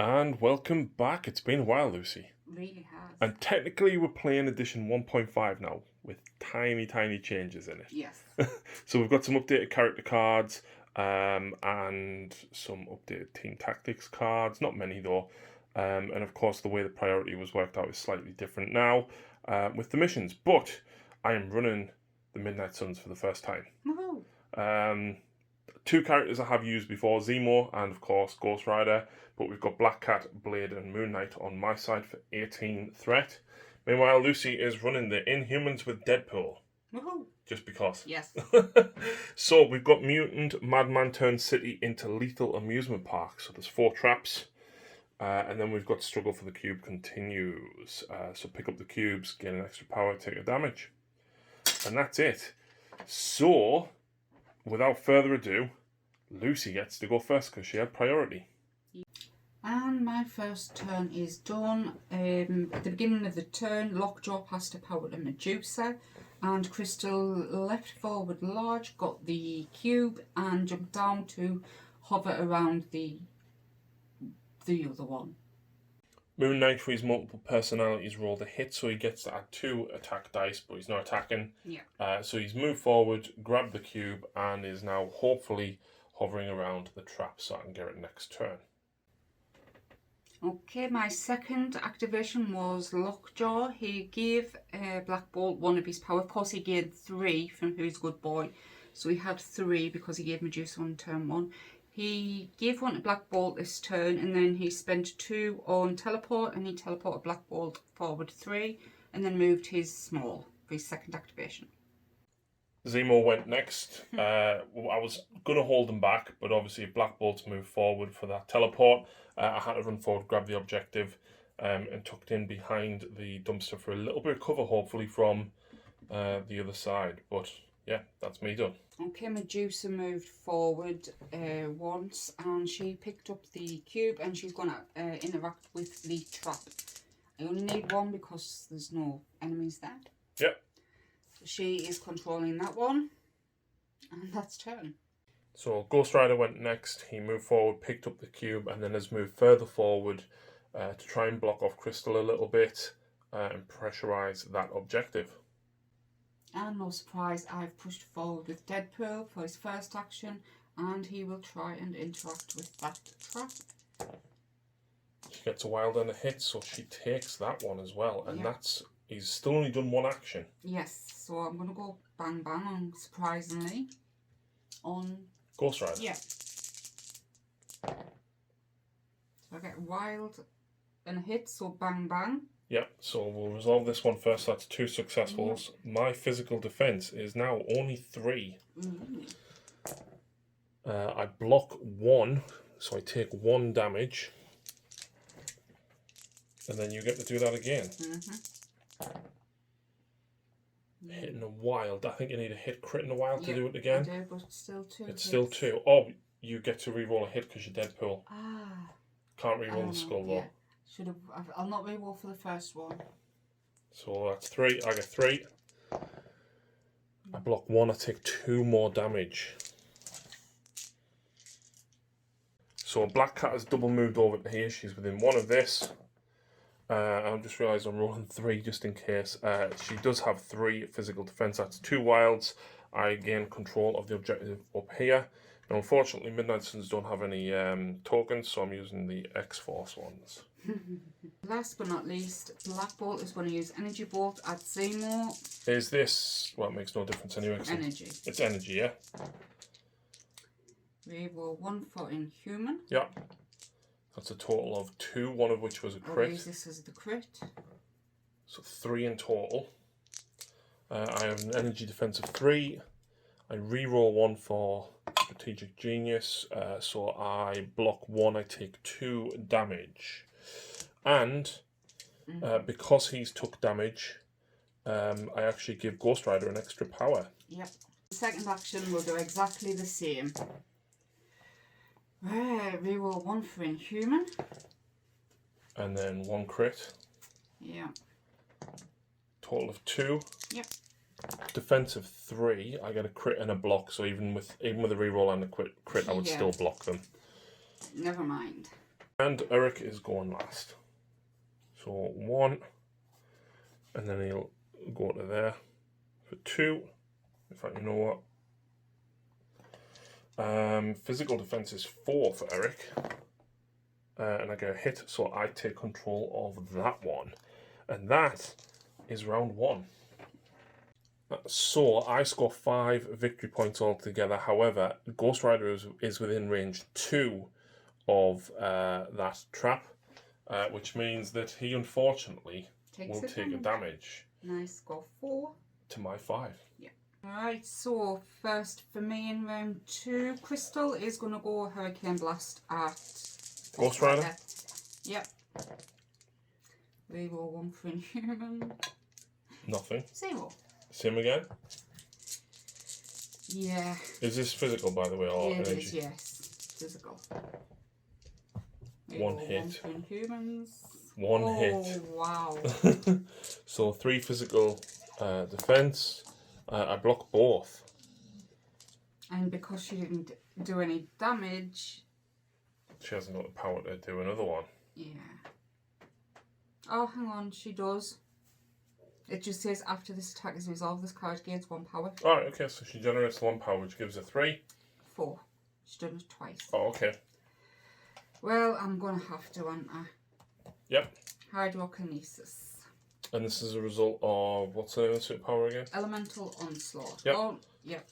And welcome back. It's been a while, Lucy. Really has. And technically we're playing edition 1.5 now, with tiny changes in it. Yes. So we've got some updated character cards, and some updated team tactics cards. Not many though. And of course the way the priority was worked out is slightly different now, with the missions. But I am running the Midnight Suns for the first time. Woohoo! Two characters I have used before, Zemo and of course Ghost Rider, but we've got Black Cat, Blade and Moon Knight on my side for 18 threat. Meanwhile, Lucy is running the Inhumans with Deadpool. Woohoo! Just because. Yes. So we've got Mutant Madman turns city into lethal amusement park. So there's 4 traps. And then we've got Struggle for the Cube continues. So pick up the cubes, gain an extra power, take a damage. And that's it. So, without further ado, Lucy gets to go first because she had priority. And my first turn is done. At the beginning of the turn, Lockjaw passed a power to Medusa, and Crystal left forward large, got the cube, and jumped down to hover around the other one. Moon Knight, for his multiple personalities, rolled a hit, so he gets to add 2 attack dice, but he's not attacking. Yeah. So he's moved forward, grabbed the cube, and is now hopefully hovering around the trap so I can get it next turn. Okay, my second activation was Lockjaw. He gave Black Bolt 1 of his power. Of course, he gained 3 from Who's Good Boy. So he had 3 because he gave Medusa on turn 1. He gave 1 to Black Bolt this turn, and then he spent 2 on teleport, and he teleported Black Bolt forward 3, and then moved his small for his second activation. Zemo went next. I was going to hold him back, but obviously if Black Bolt's moved forward for that teleport, I had to run forward, grab the objective, and tucked in behind the dumpster for a little bit of cover, hopefully, from the other side. But yeah, that's me done. Okay, Medusa moved forward once, and she picked up the cube, and she's going to interact with the trap. I only need 1 because there's no enemies there. Yep. She is controlling that one, and that's turn. So Ghost Rider went next. He moved forward, picked up the cube, and then has moved further forward to try and block off Crystal a little bit and pressurise that objective. And no surprise, I've pushed forward with Deadpool for his first action, and he will try and interact with that trap. She gets a wild and a hit, so she takes that one as well, and yeah. He's still only done 1 action. Yes, so I'm going to go bang bang on, surprisingly, on Ghost Rider. yeah. So I get wild and a hit, so bang bang. Yep, so we'll resolve this one first. That's 2 successfuls. Yeah. My physical defense is now only 3. I block 1, so I take 1 damage. And then you get to do that again. Hitting a wild. I think you need a hit crit in a wild to do it again. I do, but still 2. It's still 2. Oh, you get to re-roll a hit because you're Deadpool. Ah. Can't re-roll the skull though. Yeah. Should have. I'll not re-roll for the first one. So that's 3. I get 3. I block 1. I take 2 more damage. So Black Cat has double moved over to here. She's within 1 of this. I just realised I'm rolling 3 just in case. She does have 3 physical defense. That's 2 wilds. I gain control of the objective up here. Now, unfortunately, Midnight Suns don't have any tokens, so I'm using the X-Force ones. Last but not least, Black Bolt is going to use Energy Bolt at Zemo. Is this... Well, it makes no difference anyway. Energy. It's energy, yeah? We roll 1 for Inhuman. Yeah. That's a total of 2, 1 of which was a crit. I'll use this as the crit. So 3 in total. I have an energy defense of 3. I re-roll 1 for Strategic Genius. So I block 1, I take 2 damage. And because he's took damage, I actually give Ghost Rider an extra power. Yep. The second action will do exactly the same. Reroll 1 for Inhuman. And then 1 crit. Yeah. Total of 2. Yep. Defense of 3. I get a crit and a block, so even with a reroll and a crit, I would still block them. Never mind. And Eric is going last. So 1, and then he'll go to there for 2. In fact, you know what? Physical defense is 4 for Eric. And I get a hit, so I take control of that one. And that is round 1. So I score 5 victory points altogether. However, Ghost Rider is within range 2 of that trap, which means that he unfortunately will take a damage. And I score 4. To my 5. Yeah. Alright, so first for me in round 2, Crystal is going to go Hurricane Blast at Ghost Rider? Yep. Reroll 1 for Inhuman. Nothing. 0. Same again? Yeah. Is this physical, by the way, or it energy? is, yes. Physical. One hit. 1 for Inhumans. One hit. Oh, wow. So 3 physical defense. I block both. And because she didn't do any damage... She hasn't got the power to do another one. Yeah. Oh, hang on, she does. It just says after this attack is resolved, this card gains 1 power. Alright, okay, so she generates 1 power, which gives her 3. 4. She's done it twice. Oh, okay. Well, I'm going to have to, aren't I? Yep. Hydrokinesis. And this is a result of, what's the name of the power again? Elemental Onslaught. Yep. Oh, yep.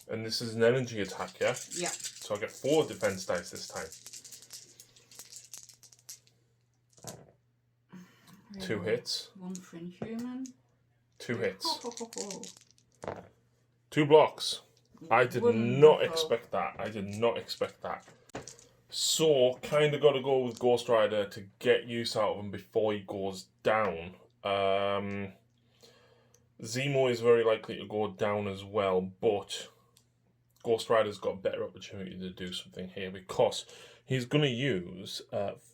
And this is an energy attack, yeah? Yep. So I get 4 defense dice this time. 2 hits. 1 for Inhuman. 2 hits. Ho, ho, ho, ho. 2 blocks. I did not Wonderful. expect that. I did not expect that. So, kind of got to go with Ghost Rider to get use out of him before he goes down. Zemo is very likely to go down as well, but Ghost Rider's got a better opportunity to do something here because he's going to use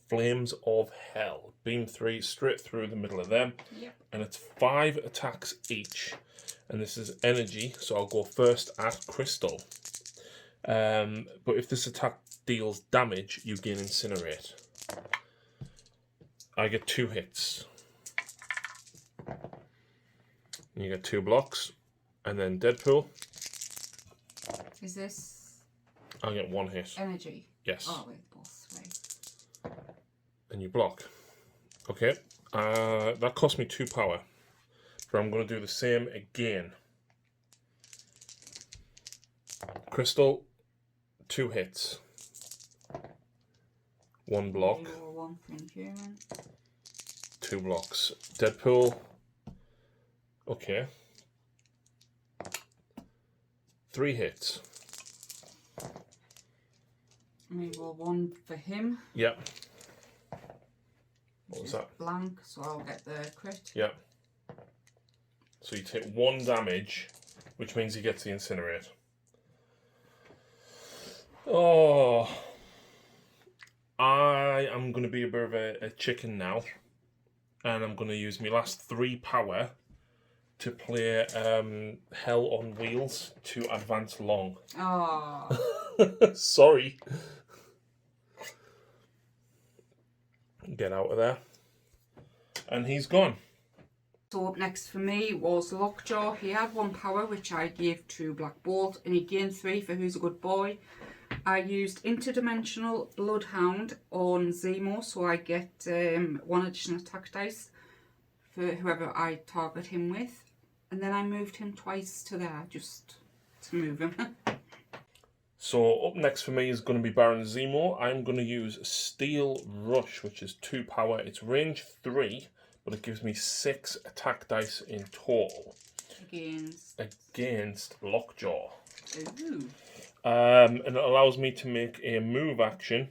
Flames of Hell. Beam 3 straight through the middle of them. Yep. And it's 5 attacks each. And this is energy, so I'll go first at Crystal. But if this attack deals damage, you gain Incinerate. I get 2 hits. You get 2 blocks. And then Deadpool. Is this I get 1 hit. energy? Yes. Oh, wait, both. Right. And you block. Okay. That cost me 2 power. But I'm going to do the same again. Crystal, 2 hits. 1 block. 1 for Inhuman. 2 blocks. Deadpool. Okay. 3 hits. Reroll 1 for him. Yep. What was that? Blank, so I'll get the crit. Yep. So you take 1 damage, which means he gets the Incinerate. Oh. I am going to be a bit of a chicken now. And I'm going to use my last 3 power to play Hell on Wheels to advance long. Oh. Sorry. Get out of there. And he's gone. So up next for me was Lockjaw. He had 1 power, which I gave to Black Bolt, and he gained 3 for Who's a Good Boy. I used Interdimensional Bloodhound on Zemo, so I get 1 additional attack dice for whoever I target him with. And then I moved him twice to there, just to move him. So up next for me is going to be Baron Zemo. I'm going to use Steel Rush, which is 2 power. It's range 3, but it gives me 6 attack dice in total. Against Lockjaw. Ooh. And it allows me to make a move action,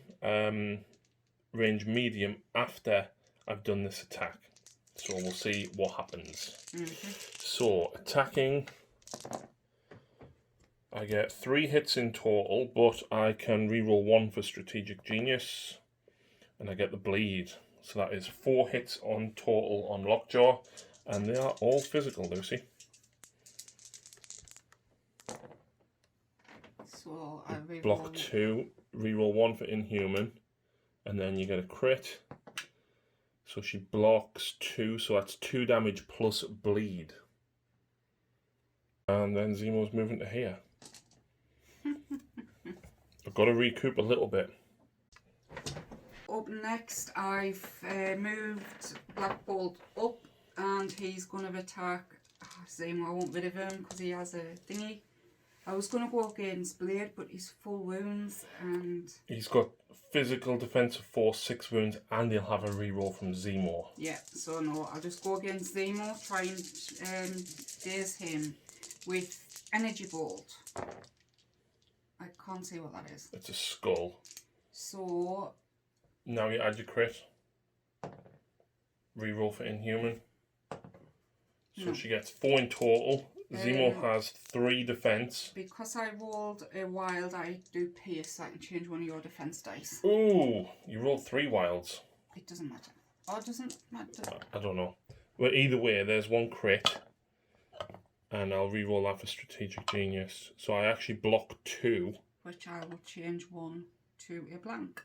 range medium, after I've done this attack. So we'll see what happens. So, attacking, I get 3 hits in total, but I can reroll 1 for Strategic Genius, and I get the bleed. So that is 4 hits on total on Lockjaw, and they are all physical, Lucy. So I reroll Block 2, reroll 1 for Inhuman, and then you get a crit. So she blocks 2, so that's 2 damage plus bleed. And then Zemo's moving to here. I've got to recoup a little bit. Up next, I've moved Black Bolt up, and he's going to attack Zemo. I won't rid of him because he has a thingy. I was going to go against Blade, but he's full wounds, and He's got physical defense of 4, 6 wounds, and he'll have a reroll from Zemo. yeah, so no, I'll just go against Zemo, try and daze him with Energy Bolt. I can't see what that is. It's a skull. So Now you add your crit. Reroll for Inhuman. So she gets 4 in total. Zemo has 3 defense. because I rolled a wild, I do pierce, so I can change one of your defense dice. Ooh, you rolled 3 wilds. It doesn't matter. Oh, it doesn't matter. I don't know. Well, either way, there's 1 crit. And I'll reroll that for Strategic Genius. So I actually block 2. Which I will change 1 to a blank.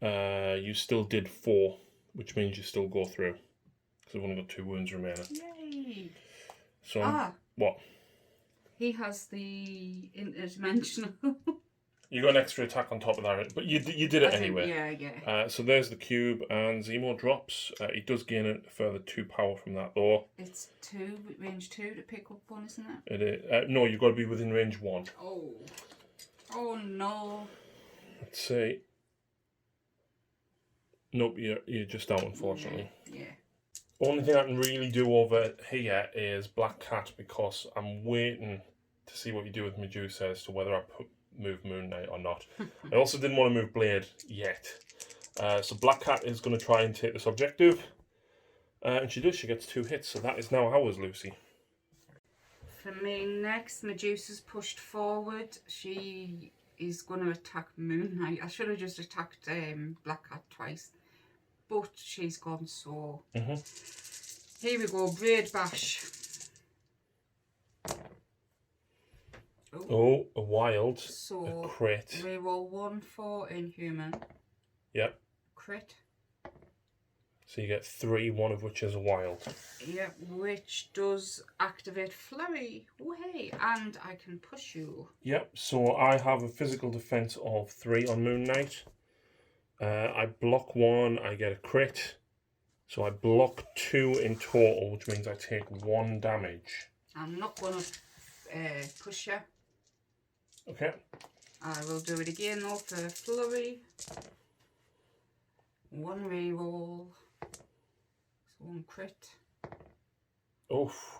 You still did 4, which means you still go through. Because I've only got 2 wounds remaining. Yay! So, what? He has the interdimensional. You got an extra attack on top of that, but you did it anyway. Yeah. So there's the cube, and Zemo drops. He does gain a further 2 power from that, though. It's 2, range 2 to pick up one, isn't it? It is. No, you've got to be within range 1. Oh. Oh no. Let's see. Nope, you're just out, unfortunately. Yeah. Only thing I can really do over here is Black Cat, because I'm waiting to see what you do with Medusa as to whether I move Moon Knight or not. I also didn't want to move Blade yet. So Black Cat is going to try and take this objective. And she does, she gets 2 hits, so that is now ours, Lucy. For me next, Medusa's pushed forward. She is going to attack Moon Knight. I should have just attacked Black Cat twice. But she's gone, so... Here we go, Braid Bash. Oh, a wild. So, a crit. reroll 1 for Inhuman. Yep. Crit. So you get 3, one of which is a wild. Yep, which does activate Flurry. Way, and I can push you. Yep, so I have a physical defense of 3 on Moon Knight. I block 1, I get a crit. So I block 2 in total, which means I take 1 damage. I'm not going to push you. Okay. I will do it again though for Flurry. 1 reroll. So 1 crit. Oof.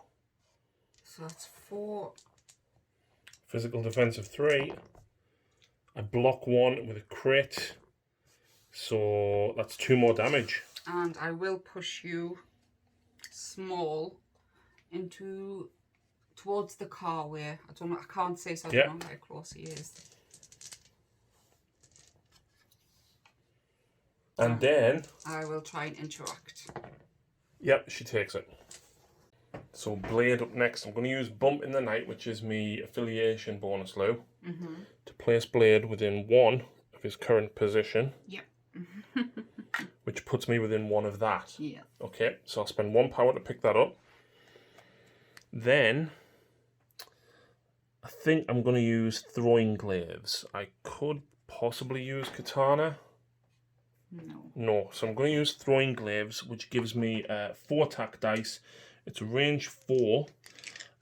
So that's 4. Physical defense of 3. I block 1 with a crit. So that's 2 more damage. And I will push you small into towards the car where I don't know, I can't say, so I don't know how close he is. And then I will try and interact. Yep, she takes it. So Blade up next. I'm going to use Bump in the Night, which is me affiliation bonus, Lou, to place Blade within 1 of his current position. Yep. Which puts me within 1 of that. Yeah. Okay, so I'll spend 1 power to pick that up. Then I think I'm going to use Throwing Glaives. I could possibly use Katana. No, so I'm going to use Throwing Glaives, which gives me 4 attack dice. It's range 4,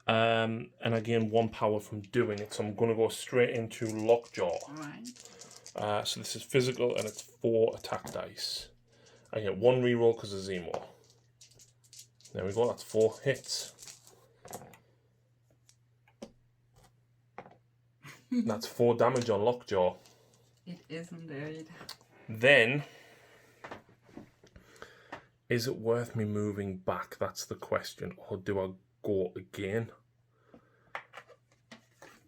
and I gain 1 power from doing it. So I'm going to go straight into Lockjaw. Right. So this is physical, and it's 4 attack dice. I get 1 reroll because of Zemo. There we go, that's 4 hits. That's 4 damage on Lockjaw. It is indeed. Then, is it worth me moving back? That's the question. Or do I go again?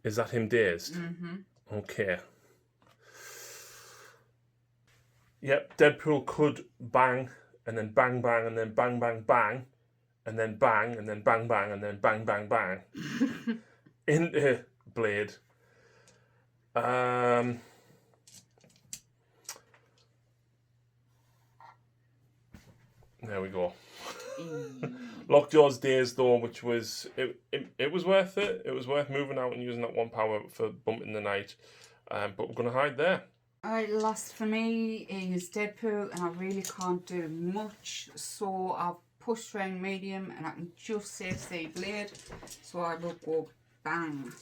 Is that him dazed? Okay. Yep, Deadpool could bang, and then bang, bang, and then bang, bang, bang, and then bang, and then bang, bang, and then bang, bang, bang. Into Blade. There we go. Mm. Lockjaw's Days, though, which was... It was worth it. It was worth moving out and using that 1 power for bumping the night. But we're going to hide there. Alright, last for me is Deadpool, and I really can't do much, so I've pushed round medium and I can just save the blade, so I will go bang.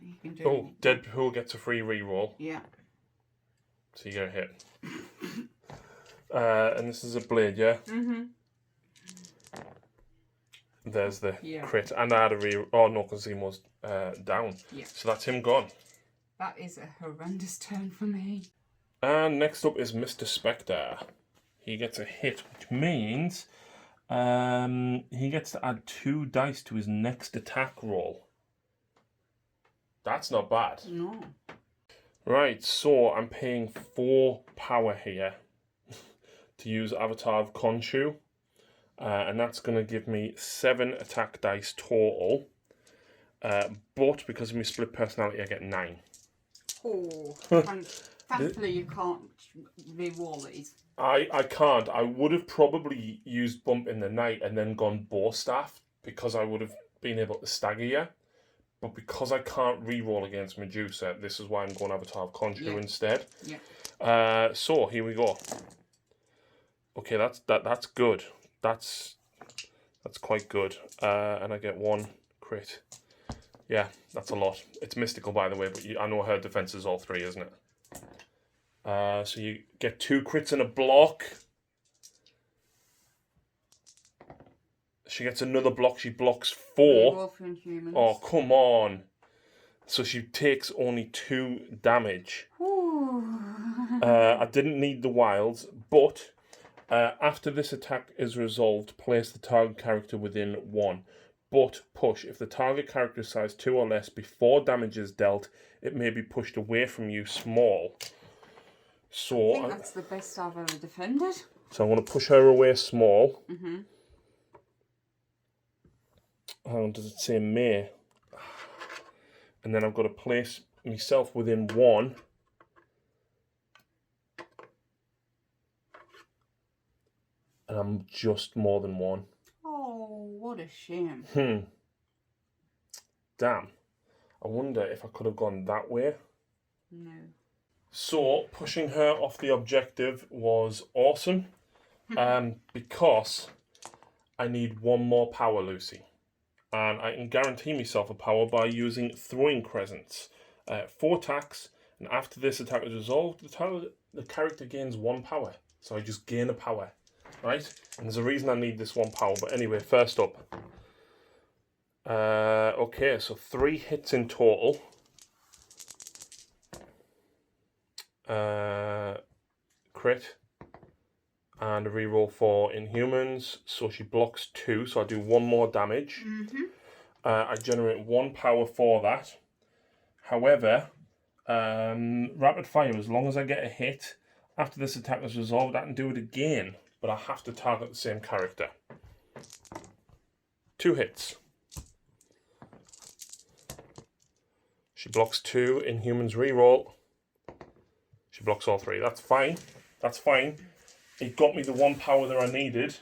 You can do Oh, Deadpool gets a free reroll. Yeah. So you get a hit. And this is a blade, yeah? Mm-hmm. There's the Yeah. crit. And I had a reroll. Oh, no, because he was down. Yeah. So that's him gone. That is a horrendous turn for me. And next up is Mr. Spectre. He gets a hit, which means he gets to add 2 dice to his next attack roll. That's not bad. No. Right, so I'm paying 4 power here to use Avatar of Khonshu. And that's going to give me 7 attack dice total. But because of my split personality, I get 9. Oh, thankfully you can't re-roll these. I can't. I would have probably used Bump in the Night and then gone Bow Staff because I would have been able to stagger you. But because I can't re-roll against Medusa, this is why I'm going Avatar of Khonshu instead. Yeah. So here we go. Okay, that's good. That's quite good. And I get 1 crit. Yeah, that's a lot. It's mystical, by the way, but I know her defense is all 3, isn't it? So you get 2 crits in a block. She gets another block. She blocks 4. Roll for Inhumans. Oh, come on. So she takes only 2 damage. I didn't need the wilds, but after this attack is resolved, place the target character within 1. But push. If the target character is size 2 or less before damage is dealt, it may be pushed away from you small. So I think that's the best I've ever defended. So I'm going to push her away small. Mm-hmm. How does it say may? And then I've got to place myself within 1. And I'm just more than 1. Oh, what a shame. Damn. I wonder if I could have gone that way. No. So, pushing her off the objective was awesome. Because I need 1 more power, Lucy. And I can guarantee myself a power by using Throwing Crescents. 4 attacks, and after this attack is resolved, the character gains 1 power. So I just gain a power. Right? And there's a reason I need this 1 power. But anyway, first up. Okay, so 3 hits in total. Crit. And a reroll for Inhumans. So she blocks 2, so I do 1 more damage. Mm-hmm. I generate 1 power for that. However, rapid fire, as long as I get a hit, after this attack is resolved, I can do it again. But I have to target the same character. 2 hits. She blocks 2. Inhumans reroll. She blocks all 3. That's fine. That's fine. It got me the 1 power that I needed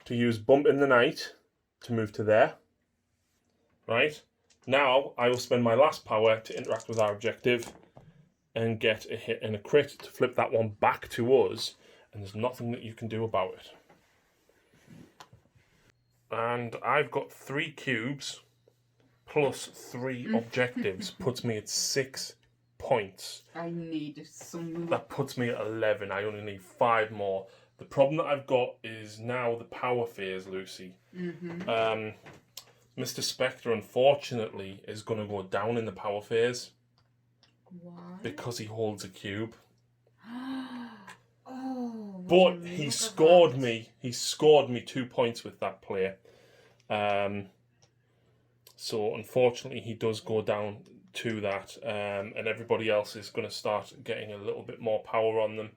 to use Bump in the Night to move to there. Right? Now, I will spend my last power to interact with our objective and get a hit and a crit to flip that one back to us. And there's nothing that you can do about it. And I've got 3 cubes plus 3 objectives. Puts me at 6 points. I need some... That puts me at 11. I only need 5 more. The problem that I've got is now the power phase, Lucy. Mm-hmm. Mr. Spectre, unfortunately, is going to go down in the power phase. Why? Because he holds a cube. Oh, But he scored me. He scored me 2 points with that play. So unfortunately, he does go down to that, and everybody else is going to start getting a little bit more power on them.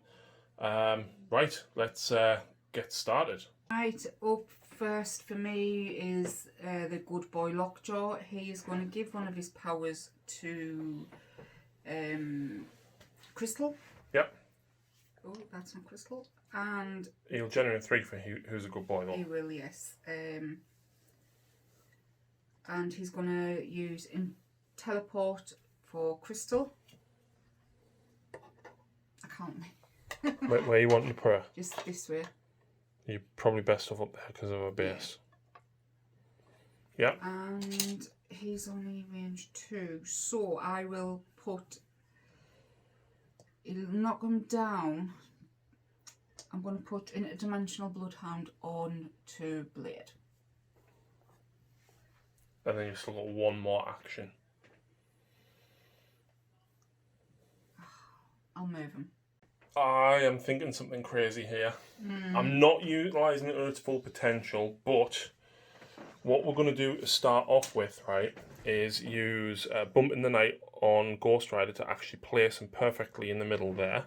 Right, let's get started. Right, up first for me is the good boy Lockjaw. He is going to give one of his powers to Crystal. Yep. Oh, that's not crystal. And he'll generate 3 for who's a good boy though. he will, yes. And he's going to use teleport for crystal. I can't. Where you want to put her? Just this way. You're probably best off up there because of her base. Yeah. And he's only range 2, so I will put. It'll knock him down. I'm going to put Interdimensional Bloodhound on to Blade. And then you've still got 1 more action. I'll move him. I am thinking something crazy here. I'm not utilising it to its full potential, but what we're going to do to start off with, right, is use Bump in the Night on Ghost Rider to actually place him perfectly in the middle there.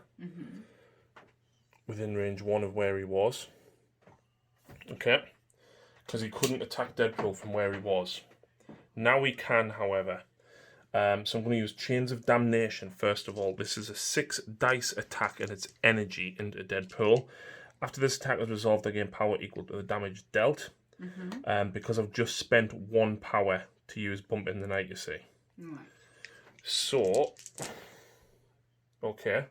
Within range 1 of where he was. Okay? Because he couldn't attack Deadpool from where he was. Now he can, however. So I'm going to use Chains of Damnation first of all. This is a 6 dice attack and its energy into Deadpool. After this attack is resolved, I gain power equal to the damage dealt. Because I've just spent 1 power to use Bump in the Night, you see. Right. So, okay.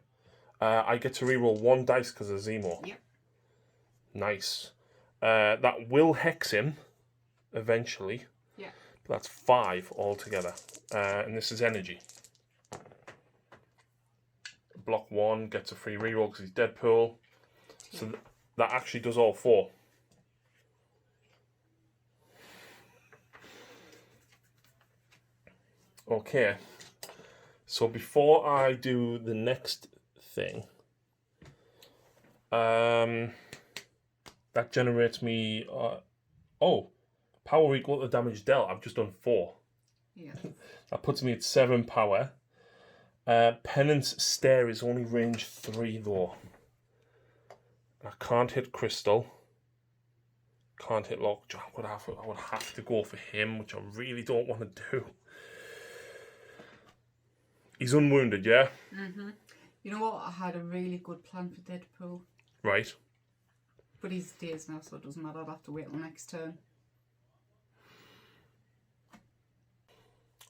I get to reroll 1 dice because of Zemo. Yep. Nice. That will hex him eventually. Yeah. But that's 5 altogether. And this is energy. Block 1 gets a free reroll because he's Deadpool. So that actually does all 4. Okay. So before I do the next thing, that generates me. Power equal to damage dealt. I've just done 4. Yeah. That puts me at 7 power. Penance Stare is only range 3 though. I can't hit Crystal. Can't hit Lockjaw. I would have to go for him, which I really don't want to do. He's unwounded, yeah? You know what? I had a really good plan for Deadpool. Right. But he's dazed now, so it doesn't matter. I'll have to wait till next turn.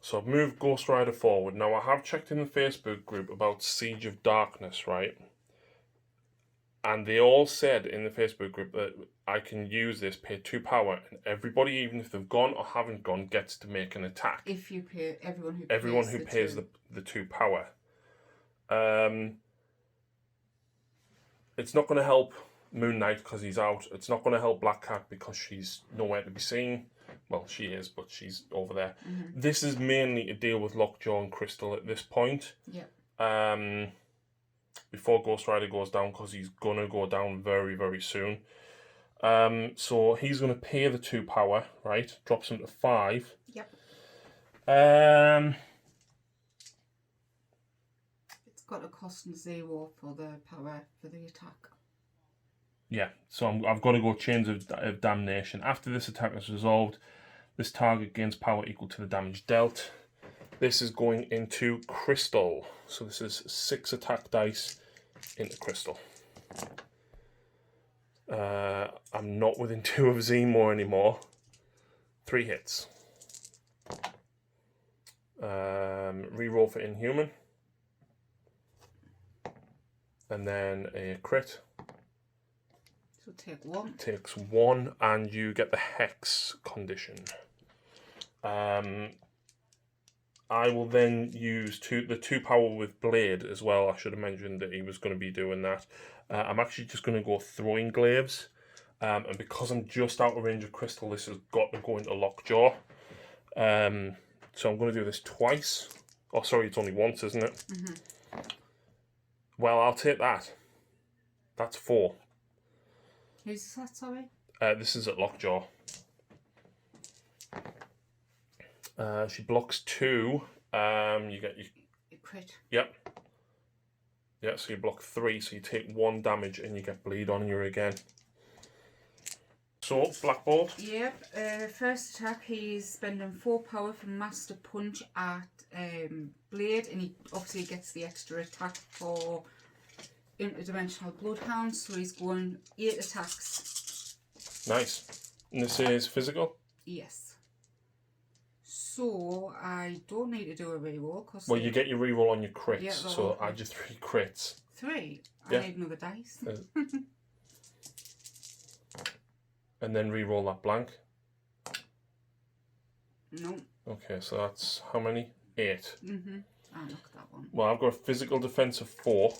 So I've moved Ghost Rider forward. Now I have checked in the Facebook group about Siege of Darkness, right? And they all said in the Facebook group that I can use this, pay 2 power, and everybody, even if they've gone or haven't gone, gets to make an attack. If you pay everyone who pays the 2 power. It's not going to help Moon Knight because he's out. It's not going to help Black Cat because she's nowhere to be seen. Well, she is, but she's over there. This is mainly to deal with Lockjaw and Crystal at this point. Yeah. Before Ghost Rider goes down, because he's going to go down very, very soon. So he's going to pay the 2 power, right? Drops him to 5. Yep. It's got a cost 0 for the power for the attack. Yeah, so I've got to go Chains of Damnation. After this attack is resolved, this target gains power equal to the damage dealt. This is going into Crystal. So this is 6 attack dice into Crystal. I'm not within 2 of Zemo anymore. 3 hits. Reroll for Inhuman. And then a crit. So take 1. Takes 1, and you get the Hex condition. I will then use the 2 power with Blade as well. I should have mentioned that he was going to be doing that. I'm actually just going to go Throwing Glaives. And because I'm just out of range of Crystal, this has got to go into Lockjaw. So I'm going to do this twice. Oh, sorry, it's only once, isn't it? Well, I'll take that. That's 4. Who's that, sorry? This is at Lockjaw. She blocks 2. You get your crit. Yep. Yeah, so you block 3, so you take 1 damage and you get bleed on you again. So, Black Bolt. Yep. First attack, he's spending 4 power for Master Punch at Blade, and he obviously gets the extra attack for interdimensional bloodhound, so he's going 8 attacks. Nice. And this is physical? Yes. So I don't need to do a reroll because. Well, you get your reroll on your crits, Yeah, so add your 3 crits. 3? Yeah. I need another dice. And then reroll that blank. No. Okay, so that's how many? 8. I knocked that one. Well, I've got a physical defense of 4.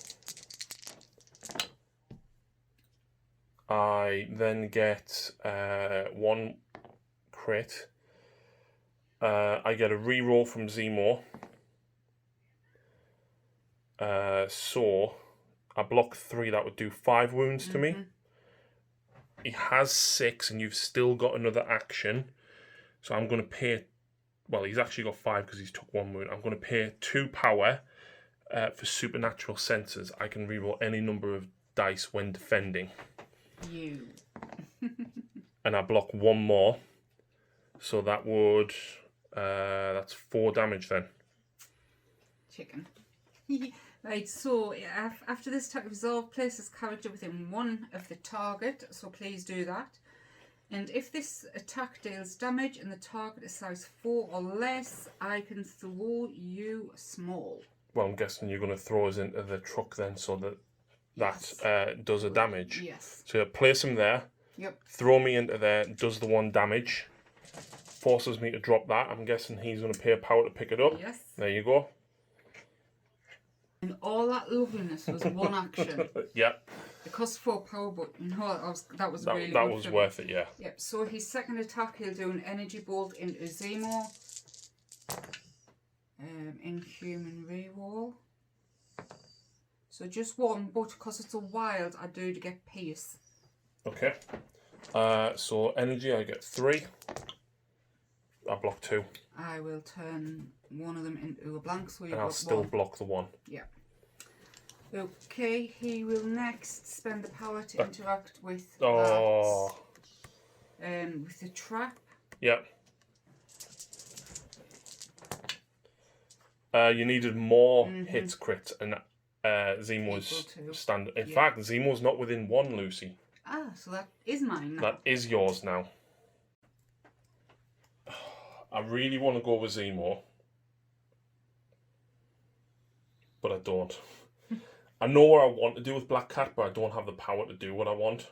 I then get 1 crit. I get a reroll from Zemo. So I block 3, that would do 5 wounds to me. He has 6 and you've still got another action. So I'm going to pay, well, he's actually got 5 because he's took 1 wound. I'm going to pay 2 power for supernatural senses. I can reroll any number of dice when defending. You. And I block 1 more. So that would, that's 4 damage then. Chicken. Right, so after this attack resolve, place this character within 1 of the target, so please do that. And if this attack deals damage and the target is size 4 or less, I can throw you small. Well, I'm guessing you're going to throw us into the truck then, so that Yes. does a damage. Yes. So you place him there, Yep. throw me into there, does the 1 damage, forces me to drop that. I'm guessing he's going to pay a power to pick it up. Yes. There you go. And all that loveliness was 1 action. Yep. It cost 4 power, but you know that was really that good was for worth it, yeah. Yep, so his second attack, he'll do an energy bolt into Zemo. Inhuman reroll. So just 1, but because it's a wild, I do to get Pierce. Okay. So energy, I get 3. I block 2. I will turn one of them into a blank, so you've And I'll got still 1. block the 1. Yeah. Okay, he will next spend the power to interact with Oh. with the trap. Yep. You needed more hits, crits, and Zemo's Equal to. standard. In fact, Zemo's not within 1, Lucy. Ah, so that is mine now. That is yours now. I really want to go with Zemo, but I don't. I know what I want to do with Black Cat, but I don't have the power to do what I want.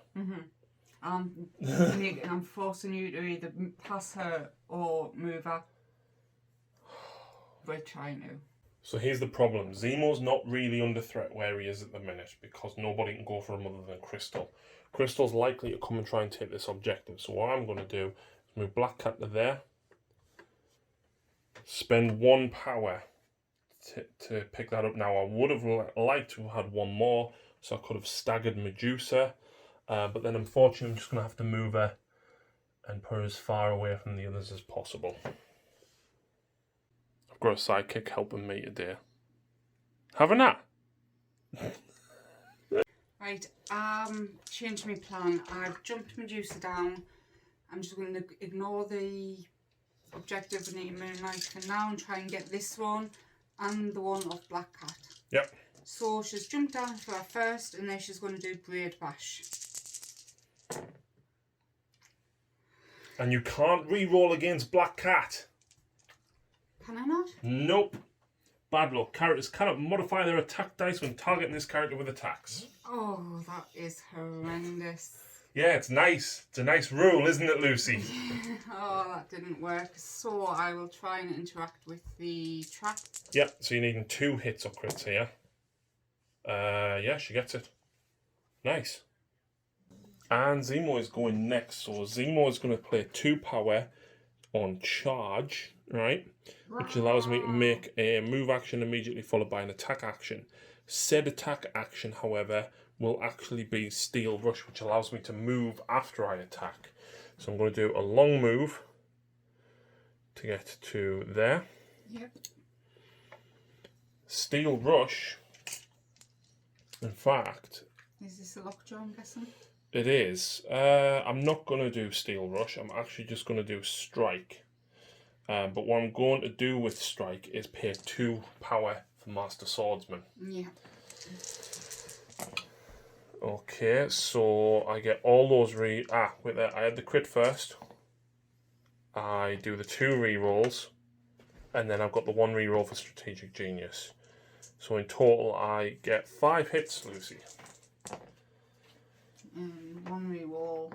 I'm forcing you to either pass her or move her. We're trying to. So here's the problem. Zemo's not really under threat where he is at the minute because nobody can go for him other than Crystal. Crystal's likely to come and try and take this objective. So what I'm going to do is move Black Cat to there. Spend 1 power to pick that up. Now I would have liked to have had 1 more, so I could have staggered Medusa. But then unfortunately I'm just going to have to move her and put her as far away from the others as possible. I've got a sidekick helping me today. Haven't I? Right, changed my plan. I've jumped Medusa down. I'm just going to ignore the objective of Nita Moonlight for now and try and get this one and the one of Black Cat. Yep. So she's jumped down for her first and then she's going to do Braid Bash. And you can't re-roll against Black Cat. Can I not? Nope. Bad luck. Characters cannot modify their attack dice when targeting this character with attacks. Oh, that is horrendous. Yeah, it's nice. It's a nice rule, isn't it, Lucy? Oh, that didn't work. So I will try and interact with the trap. Yep, so you're needing 2 hits or crits here. Yeah, she gets it. Nice. And Zemo is going next. So Zemo is going to play 2 power on charge, right? Which allows me to make a move action immediately followed by an attack action. Said attack action, however, will actually be Steel Rush, which allows me to move after I attack. So I'm going to do a long move to get to there. Yep. Steel Rush, in fact... Is this a lockjaw, I'm guessing? It is. I'm not going to do Steel Rush. I'm actually just going to do Strike. But what I'm going to do with Strike is pay 2 power for Master Swordsman. Yeah. Okay, so I get all those wait there. I had the crit first. I do the 2 rerolls, and then I've got the 1 reroll for Strategic Genius. So in total, I get 5 hits, Lucy. And 1 reroll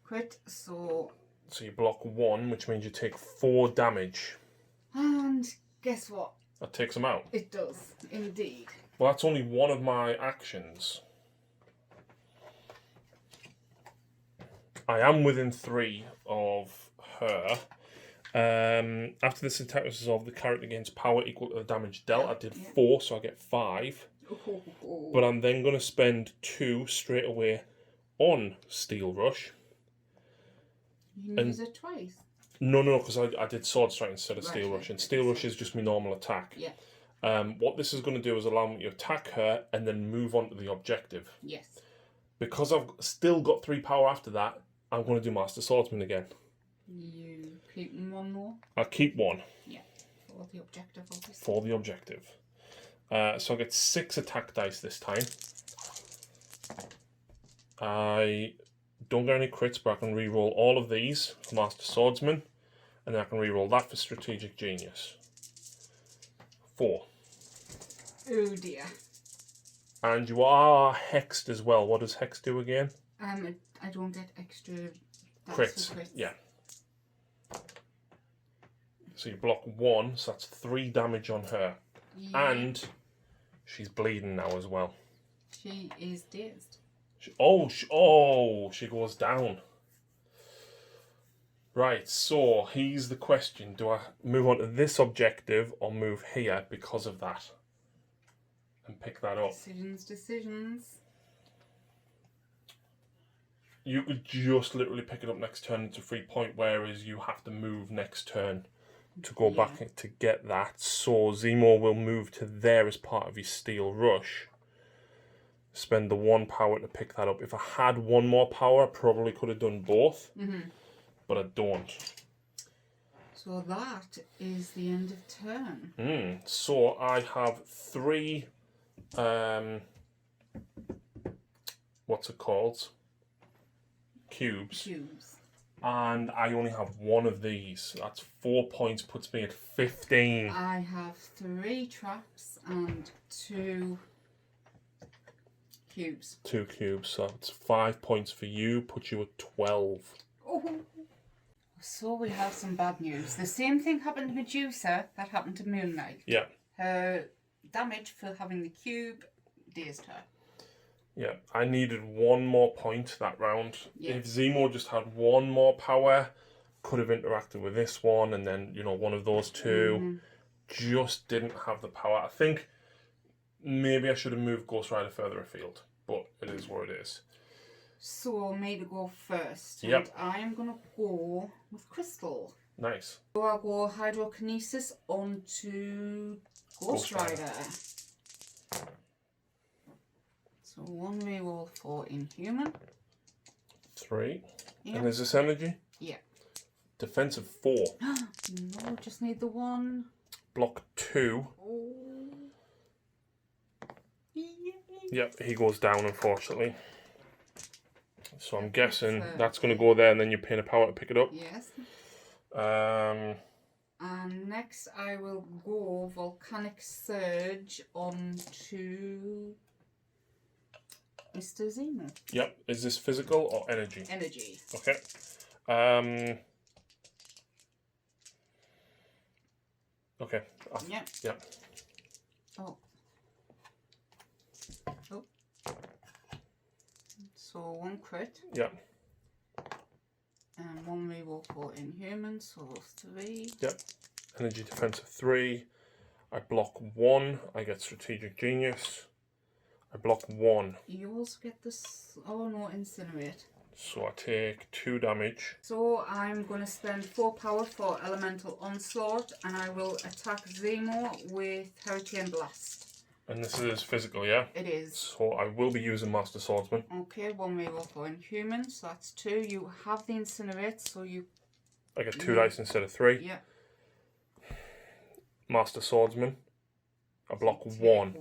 crit, so you block 1, which means you take 4 damage. And guess what? That takes them out. It does, indeed. Well, that's only one of my actions. I am within 3 of her. After this attack was resolved, the character gains power equal to the damage dealt. I did 4, so I get 5. But I'm then going to spend 2 straight away on Steel Rush. You can use it twice. No, because I did Sword Strike instead of Steel Rush, and Steel Rush is just my normal attack. Yeah. What this is going to do is allow me to attack her and then move on to the objective. Yes. Because I've still got 3 power after that, I'm going to do Master Swordsman again. You keep 1 more? I'll keep 1. Yeah, for the objective, obviously. For the objective. So I get 6 attack dice this time. I don't get any crits, but I can reroll all of these for Master Swordsman, and then I can reroll that for Strategic Genius. 4. Oh dear. And you are hexed as well. What does hex do again? I don't get extra crits. Yeah. So you block 1, so that's 3 damage on her. Yeah. And she's bleeding now as well. She is dazed. She goes down. Right, so here's the question. Do I move on to this objective or move here because of that? And pick that up. Decisions. You could just literally pick it up next turn. It's a free point, whereas you have to move next turn to go back to get that. So Zemo will move to there as part of his Steel Rush. Spend the 1 power to pick that up. If I had 1 more power, I probably could have done both. But I don't. So that is the end of turn. So I have 3... what's it called? Cubes. And I only have 1 of these. That's 4 points, puts me at 15. I have 3 traps and 2 cubes. 2 cubes, so it's 5 points for you, puts you at 12. Oh. So we have some bad news. The same thing happened to Medusa that happened to Moon Knight. Yeah. Her damage for having the cube dazed her. Yeah, I needed 1 more point that round. Yeah. If Zemo just had 1 more power, could have interacted with this one, and then, one of those 2. Just didn't have the power. I think maybe I should have moved Ghost Rider further afield, but it is what it is. So, me to go first. Yep. And I am going to go with Crystal. Nice. So I'll go Hydrokinesis onto Ghost Rider. So 1 reroll for Inhuman. 3. Yep. And is this energy? Yeah. Defensive 4. No, just need the 1. Block 2. Oh. Yep, he goes down, unfortunately. So I'm guessing that's going to go there, and then you're paying a power to pick it up. Yes. And next I will go Volcanic Surge onto Mr. Zemo. Yep. Is this physical or energy? Energy. Okay. Okay. Yep. Yep. Oh. So 1 crit. Yep. And 1 reroll for Inhumans, so 3. Yep. Energy defense of 3. I block 1. I get Strategic Genius. I block 1. You also get this. Oh no, Incinerate. So I take 2 damage. So I'm going to spend 4 power for Elemental Onslaught, and I will attack Zemo with Hurricane Blast. And this is physical, yeah? It is. So I will be using Master Swordsman. Okay, 1 reroll for Inhumans, so that's 2. You have the Incinerate, so you... I get 2 dice instead of 3. Yeah. Master Swordsman. I block 1.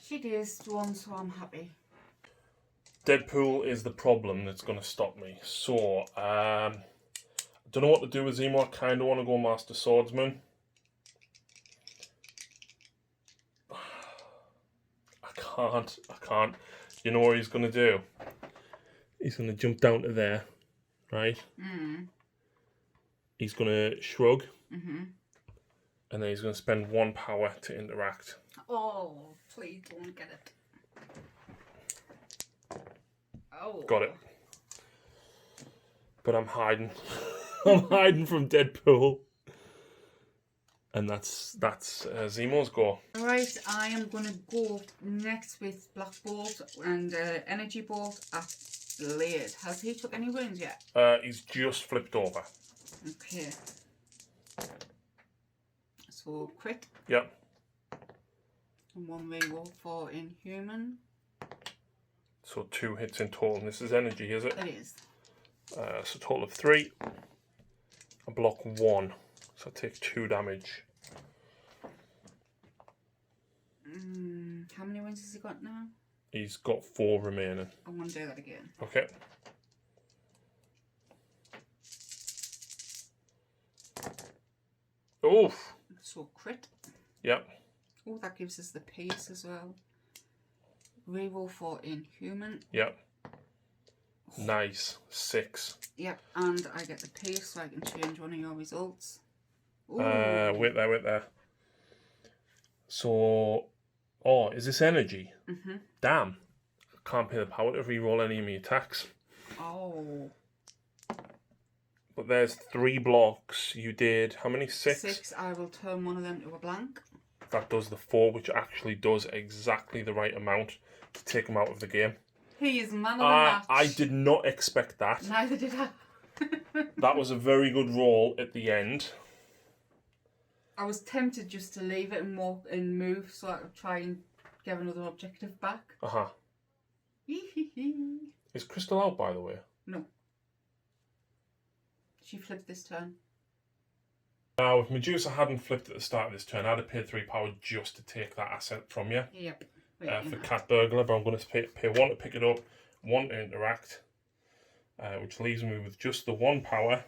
She did one, so I'm happy. Deadpool is the problem that's going to stop me. So, I don't know what to do with Zemo. I kind of want to go Master Swordsman. I can't. You know what he's going to do? He's going to jump down to there, right? He's going to shrug. And then he's going to spend 1 power to interact. Oh, please don't get it. Oh. Got it. But I'm hiding. I'm hiding from Deadpool. And that's Zemo's go. Right, I am going to go next with Black Bolt and Energy Bolt at Blade. Has he took any wounds yet? He's just flipped over. Okay. So, crit. Yep. And 1 reroll for Inhuman. So 2 hits in total. And this is energy, is it? It is. So a total of 3. I block 1. So I take 2 damage. How many wounds has he got now? He's got 4 remaining. I want to do that again. Okay. Oof. So crit. Yep. Oh, that gives us the pace as well. Reroll for Inhuman. Yep. Nice. 6. Yep, and I get the pace so I can change one of your results. Ooh. Wait there. So, is this energy? Damn. I can't pay the power to reroll any of my attacks. Oh. But there's 3 blocks. You did how many? 6? 6. I will turn one of them to a blank. That does the 4, which actually does exactly the right amount to take him out of the game. He is man of the match. I did not expect that. Neither did I. That was a very good roll at the end. I was tempted just to leave it and walk and move so I could try and get another objective back. Is Crystal out, by the way? No. She flipped this turn. Now, if Medusa hadn't flipped at the start of this turn, I'd have paid 3 power just to take that asset from you. Yep. For Cat Burglar, but I'm going to pay 1 to pick it up, 1 to interact, which leaves me with just the 1 power.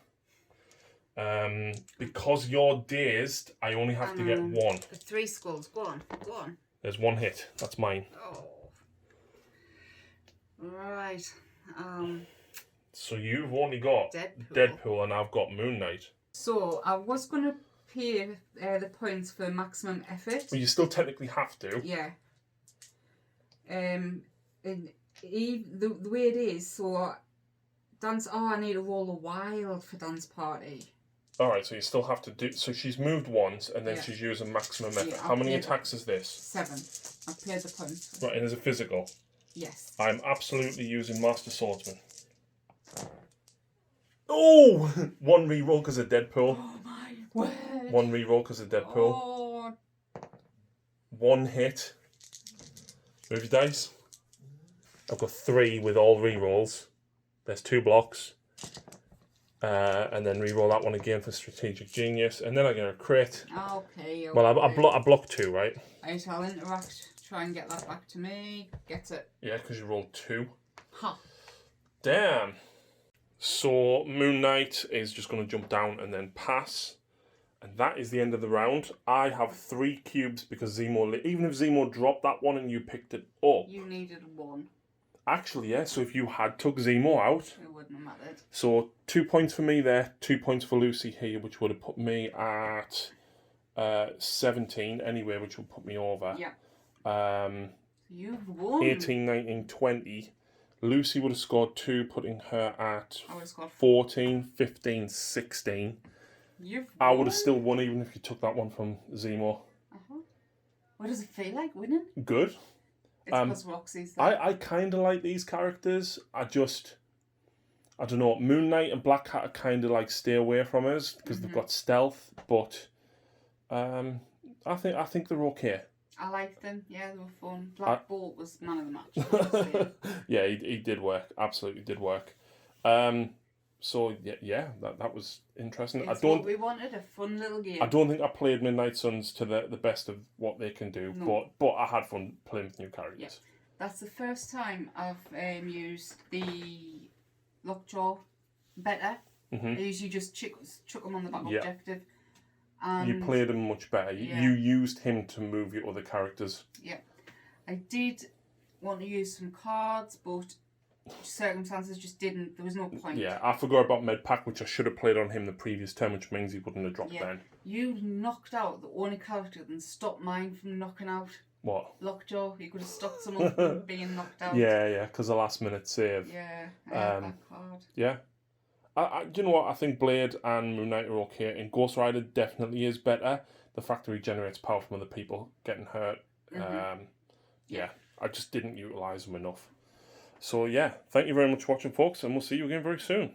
Because you're dazed, I only have to get 1. 3 skulls. Go on. There's 1 hit. That's mine. Oh. Right. So you've only got Deadpool and I've got Moon Knight. So I was going to pay the points for maximum effort. Well, you still technically have to. Yeah. And the way it is, so dance. Oh, I need to roll a wild for dance party. All right, so you still have to do. So she's moved once, and then she's using maximum effort. Yeah, how many attacks is this? 7. I've paid the points. Right, and is it physical? Yes. I'm absolutely using Master Swordsman. Oh! 1 reroll because of Deadpool. Oh my word! 1 reroll because of Deadpool. Oh. 1 hit. Move your dice. I've got 3 with all rerolls. There's 2 blocks. And then reroll that one again for Strategic Genius. And then I get a crit. Okay. Well, I block 2, right? Right, I'll interact. Try and get that back to me. Get it. Yeah, because you rolled 2. Ha. Damn. So Moon Knight is just going to jump down and then pass. And that is the end of the round. I have 3 cubes because Zemo... Even if Zemo dropped that one and you picked it up... You needed 1. Actually, yeah. So if you had took Zemo out... It wouldn't have mattered. So 2 points for me there. 2 points for Lucy here, which would have put me at 17 anyway, which will put me over. Yeah. You've won. 18, 19, 20. Lucy would have scored 2, putting her at I would have scored 14, 15, 16. I would have still won even if you took that one from Zemo. What does it feel like winning? Good. It's because Roxy's there. I kind of like these characters. I don't know. Moon Knight and Black Cat are kind of like stay away from us because they've got stealth. But I think they're okay. I liked them. Yeah, they were fun. Black Bolt was man of the match. Yeah, he did work. Absolutely did work. So yeah, that was interesting. It's what we wanted, a fun little game. I don't think I played Midnight Suns to the best of what they can do, No. but I had fun playing with new characters. Yeah. That's the first time I've used the Lockjaw better. I usually just chuck him on the back objective. And you played him much better. You used him to move your other characters. Yeah. I did want to use some cards, but circumstances just didn't. There was no point. Yeah, I forgot about Medpack, which I should have played on him the previous turn, which means he wouldn't have dropped then. You knocked out the only character that stopped mine from knocking out. What? Lockjaw. You could have stopped someone from being knocked out. Yeah, because the last minute save. Yeah, I had that card. Yeah. You know what? I think Blade and Moon Knight are okay, and Ghost Rider definitely is better. The fact that he generates power from other people getting hurt. Yeah, I just didn't utilise them enough. So yeah, thank you very much for watching, folks, and we'll see you again very soon.